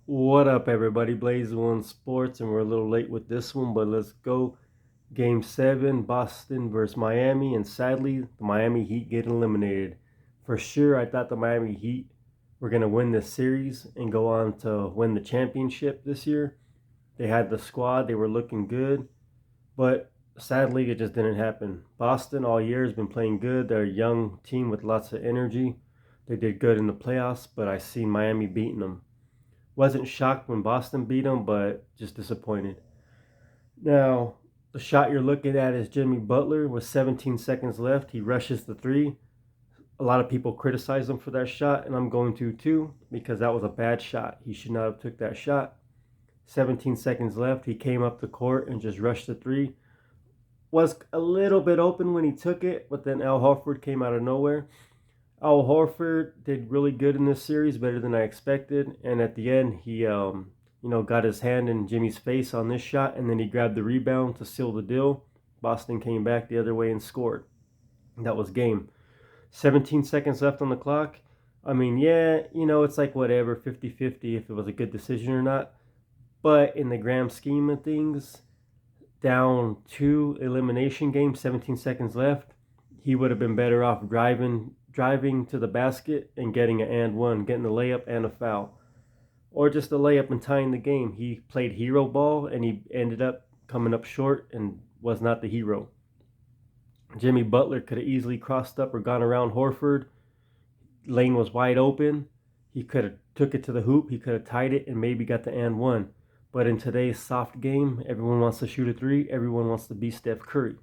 What up, everybody? Blaze One Sports, and we're a little late with this one, but let's go. Game 7, Boston versus Miami, and sadly, the Miami Heat get eliminated. For sure, I thought the Miami Heat were going to win this series and go on to win the championship this year. They had the squad, they were looking good, but sadly, it just didn't happen. Boston all year has been playing good. They're a young team with lots of energy. They did good in the playoffs, but I see Miami beating them. Wasn't shocked when Boston beat them, but just disappointed. Now, the shot you're looking at is Jimmy Butler with 17 seconds left. He rushes the three. A lot of people criticize him for that shot, and I'm going to too, because that was a bad shot. He should not have took that shot. 17 seconds left. He came up the court and just rushed the three. Was a little bit open when he took it, but then Al Horford came out of nowhere. Al Horford did really good in this series, better than I expected. And at the end, he got his hand in Jimmy's face on this shot, and then he grabbed the rebound to seal the deal. Boston came back the other way and scored. That was game. 17 seconds left on the clock. I mean, yeah, it's like whatever, 50-50 if it was a good decision or not. But in the grand scheme of things, down two elimination games, 17 seconds left, he would have been better off driving to the basket and getting an and one, getting a layup and a foul, or just a layup and tying the game. He played hero ball and he ended up coming up short and was not the hero. Jimmy Butler could have easily crossed up or gone around Horford. Lane was wide open. He could have took it to the hoop. He could have tied it and maybe got the and one. But in today's soft game, everyone wants to shoot a three. Everyone wants to be Steph Curry.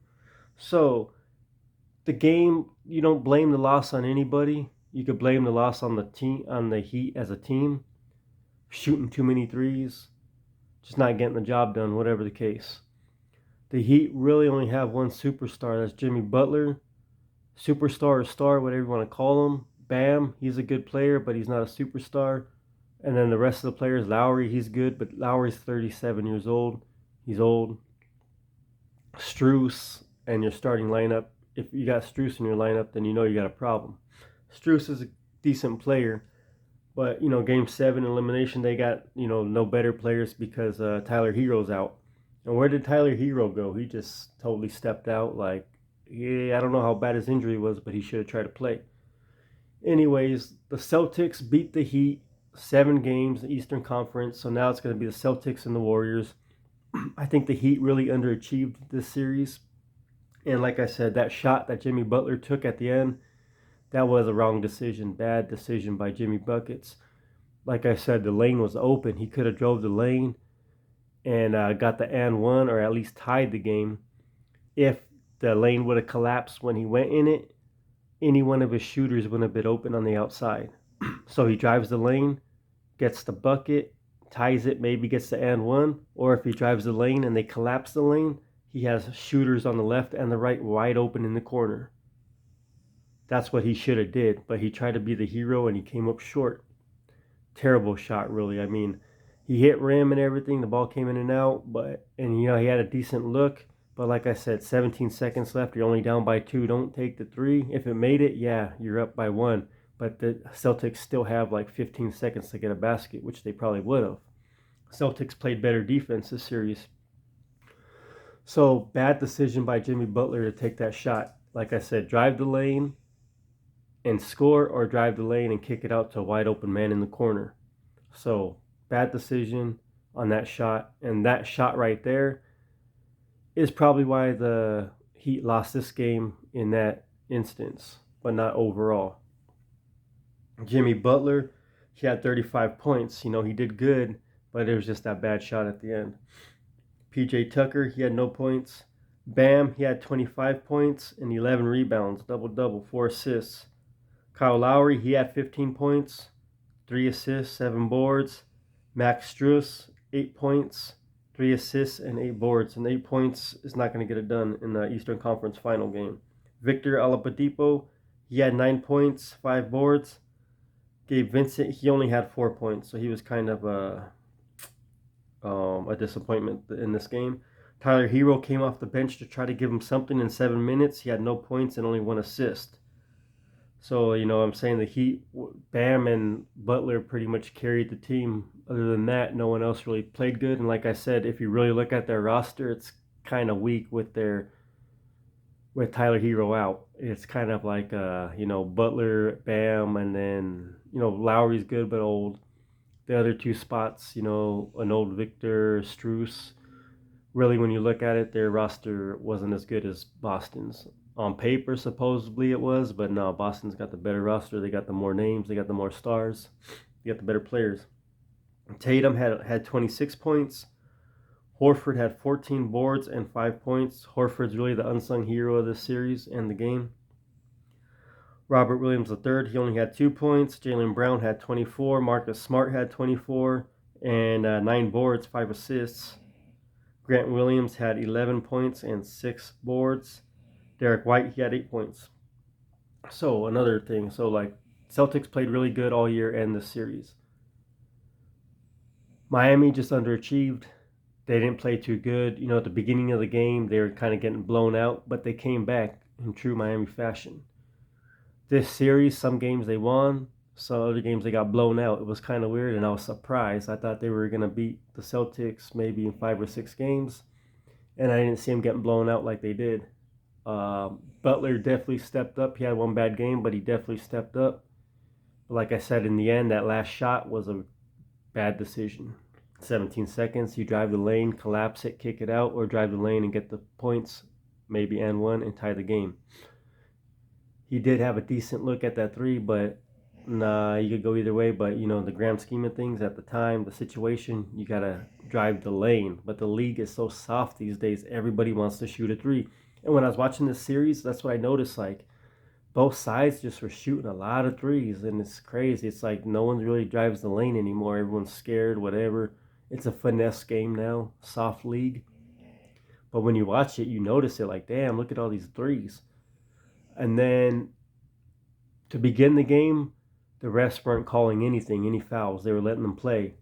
So the game, you don't blame the loss on anybody. You could blame the loss on the team, on the Heat as a team, shooting too many threes, just not getting the job done, whatever the case. The Heat really only have one superstar. That's Jimmy Butler. Superstar or star, whatever you want to call him. Bam, he's a good player, but he's not a superstar. And then the rest of the players, Lowry, he's good, but Lowry's 37 years old. He's old. Struess and your starting lineup. If you got Struess in your lineup, then you know you got a problem. Struess is a decent player, but Game 7 elimination, they got no better players because Tyler Hero's out. And where did Tyler Hero go? He just totally stepped out. Like, yeah, I don't know how bad his injury was, but he should have tried to play. Anyways, the Celtics beat the Heat 7 games, the Eastern Conference. So now it's going to be the Celtics and the Warriors. I think the Heat really underachieved this series. And like I said, that shot that Jimmy Butler took at the end, that was a wrong decision. Bad decision by Jimmy Buckets. Like I said, the lane was open. He could have drove the lane and got the and one, or at least tied the game. If the lane would have collapsed when he went in it, any one of his shooters would have been open on the outside. So he drives the lane, gets the bucket, ties it, maybe gets the and one. Or if he drives the lane and they collapse the lane, he has shooters on the left and the right wide open in the corner. That's what he should have did, but he tried to be the hero and he came up short. Terrible shot, really. I mean, he hit rim and everything. The ball came in and out, and he had a decent look. But like I said, 17 seconds left. You're only down by 2. Don't take the 3. If it made it, yeah, you're up by 1. But the Celtics still have like 15 seconds to get a basket, which they probably would have. Celtics played better defense this series. So bad decision by Jimmy Butler to take that shot. Like I said, drive the lane and score, or drive the lane and kick it out to a wide open man in the corner. So bad decision on that shot. And that shot right there is probably why the Heat lost this game in that instance, but not overall. Jimmy Butler, he had 35 points. He did good, but it was just that bad shot at the end. PJ Tucker, he had no points. Bam, he had 25 points and 11 rebounds, double-double, 4 assists. Kyle Lowry, he had 15 points, 3 assists, 7 boards. Max Strus, 8 points, 3 assists, and 8 boards. And 8 points is not going to get it done in the Eastern Conference final game. Victor Oladipo, he had 9 points, 5 boards. Gabe Vincent, he only had 4 points, so he was kind of a disappointment in this game. Tyler Hero came off the bench to try to give him something in 7 minutes. He had no points and only 1 assist. So, I'm saying the Heat, Bam and Butler pretty much carried the team. Other than that, no one else really played good. And like I said, if you really look at their roster, it's kind of weak with Tyler Hero out. It's kind of like Butler, Bam, and then Lowry's good but old. The other two spots, an old Victor Struess. Really, when you look at it, their roster wasn't as good as Boston's. On paper, supposedly it was, but no, Boston's got the better roster. They got the more names. They got the more stars. They got the better players. Tatum had 26 points. Horford had 14 boards and 5 points. Horford's really the unsung hero of this series and the game. Robert Williams III, he only had 2 points. Jaylen Brown had 24. Marcus Smart had 24 and 9 boards, 5 assists. Grant Williams had 11 points and 6 boards. Derek White, he had 8 points. So another thing, Celtics played really good all year and this series. Miami just underachieved. They didn't play too good. At the beginning of the game, they were kind of getting blown out, but they came back in true Miami fashion. This series, some games they won, some other games they got blown out. It was kind of weird, and I was surprised. I thought they were going to beat the Celtics maybe in 5 or 6 games, and I didn't see them getting blown out like they did. Butler definitely stepped up. He had one bad game, but he definitely stepped up. But like I said, in the end, that last shot was a bad decision. 17 seconds, you drive the lane, collapse it, kick it out, or drive the lane and get the points, maybe and one, and tie the game. He did have a decent look at that three, but nah, you could go either way. But the grand scheme of things at the time, the situation, you gotta drive the lane. But the league is so soft these days. Everybody wants to shoot a three. And when I was watching this series, that's what I noticed. Like both sides just were shooting a lot of threes, and it's crazy. It's like no one really drives the lane anymore. Everyone's scared, whatever. It's a finesse game now, soft league. But when you watch it, you notice it. Like, damn, look at all these threes. And then to begin the game, the refs weren't calling anything, any fouls. They were letting them play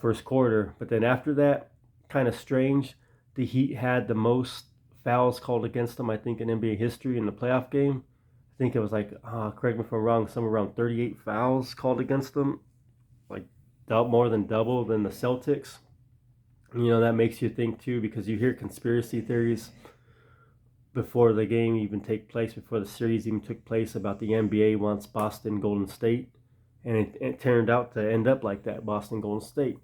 first quarter. But then after that, kind of strange. The Heat had the most fouls called against them, I think, in NBA history in the playoff game. I think it was like, correct me if I'm wrong, somewhere around 38 fouls called against them, like more than double than the Celtics. That makes you think too, because you hear conspiracy theories before the game even take place, before the series even took place, about the NBA wants Boston Golden State, and it turned out to end up like that, Boston Golden State.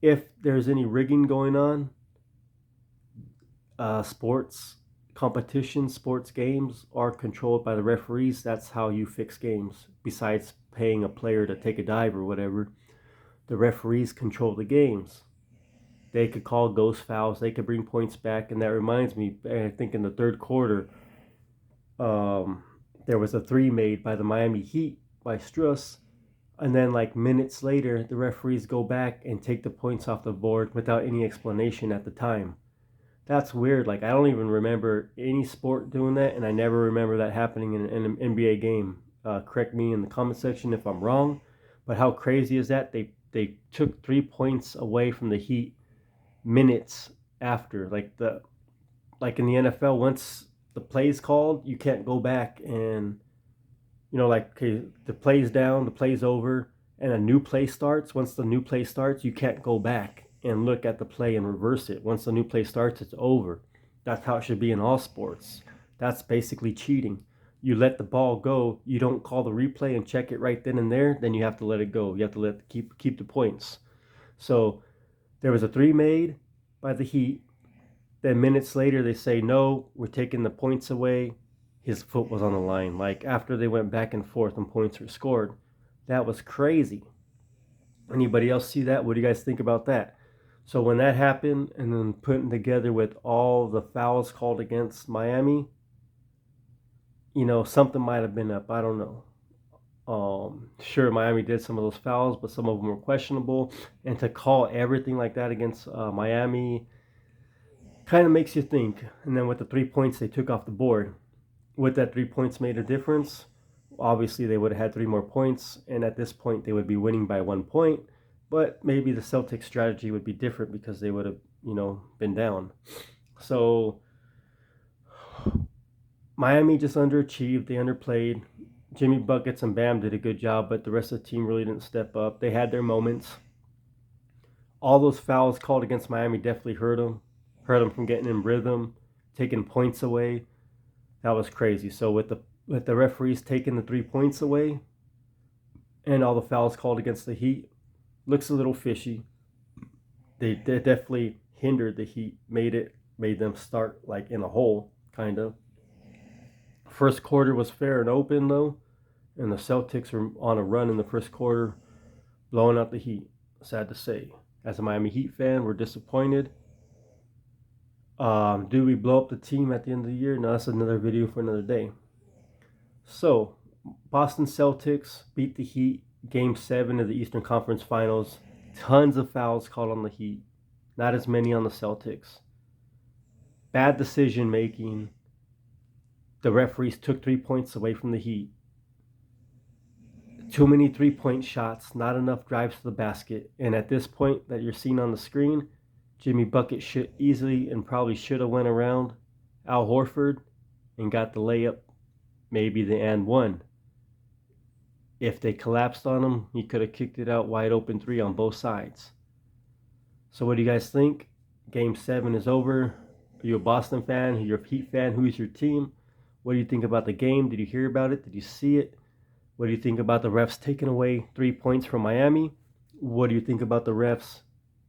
If there's any rigging going on, sports competitions, sports games are controlled by the referees. That's how you fix games. Besides paying a player to take a dive or whatever, the referees control the games. They could call ghost fouls. They could bring points back. And that reminds me, I think in the third quarter, there was a three made by the Miami Heat by Struess. And then like minutes later, the referees go back and take the points off the board without any explanation at the time. That's weird. Like, I don't even remember any sport doing that, and I never remember that happening in an NBA game. Correct me in the comment section if I'm wrong, but how crazy is that? They took 3 points away from the Heat minutes after. Like in the NFL, once the play's called, you can't go back and okay, the play's down, the play's over, and a new play starts. Once the new play starts, you can't go back and look at the play and reverse it. Once the new play starts, it's over. That's how it should be in all sports. That's basically cheating. You let the ball go, you don't call the replay and check it right then and there, then you have to let it go. You have to keep the points. So there was a three made by the Heat. Then minutes later they say, no, we're taking the points away. His foot was on the line. Like after they went back and forth and points were scored. That was crazy. Anybody else see that? What do you guys think about that? So when that happened, and then putting together with all the fouls called against Miami, something might have been up. I don't know. Sure, Miami did some of those fouls, but some of them were questionable. And to call everything like that against Miami kind of makes you think. And then with the 3 points they took off the board, would that 3 points made a difference? Obviously, they would have had 3 more points, and at this point, they would be winning by 1 point. But maybe the Celtics strategy would be different because they would have, been down. So Miami just underachieved. They underplayed. Jimmy Buckets and Bam did a good job, but the rest of the team really didn't step up. They had their moments. All those fouls called against Miami definitely hurt them from getting in rhythm, taking points away. That was crazy. So with the referees taking the 3 points away and all the fouls called against the Heat, looks a little fishy. They definitely hindered the Heat, made them start like in a hole, kind of. First quarter was fair and open though, and the Celtics were on a run in the first quarter, blowing out the Heat. Sad to say. As a Miami Heat fan, we're disappointed. Do we blow up the team at the end of the year? No, that's another video for another day. So, Boston Celtics beat the Heat, Game 7 of the Eastern Conference Finals. Tons of fouls called on the Heat. Not as many on the Celtics. Bad decision making. The referees took 3 points away from the Heat. Too many 3-point shots, not enough drives to the basket. And at this point that you're seeing on the screen, Jimmy Bucket should easily and probably should have went around Al Horford and got the layup, maybe the and one. If they collapsed on him, he could have kicked it out wide open 3 on both sides. So what do you guys think? Game 7 is over. Are you a Boston fan? Are you a Heat fan? Who's your team? What do you think about the game? Did you hear about it? Did you see it? What do you think about the refs taking away 3 points from Miami? What do you think about the refs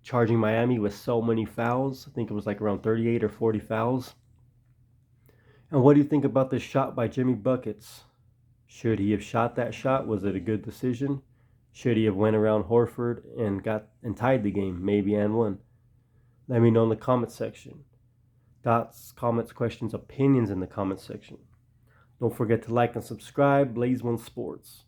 charging Miami with so many fouls? I think it was like around 38 or 40 fouls. And what do you think about this shot by Jimmy Buckets? Should he have shot that shot? Was it a good decision? Should he have went around Horford and tied the game, maybe and won? Let me know in the comment section. Thoughts, comments, questions, opinions in the comment section. Don't forget to like and subscribe. Blaze One Sports.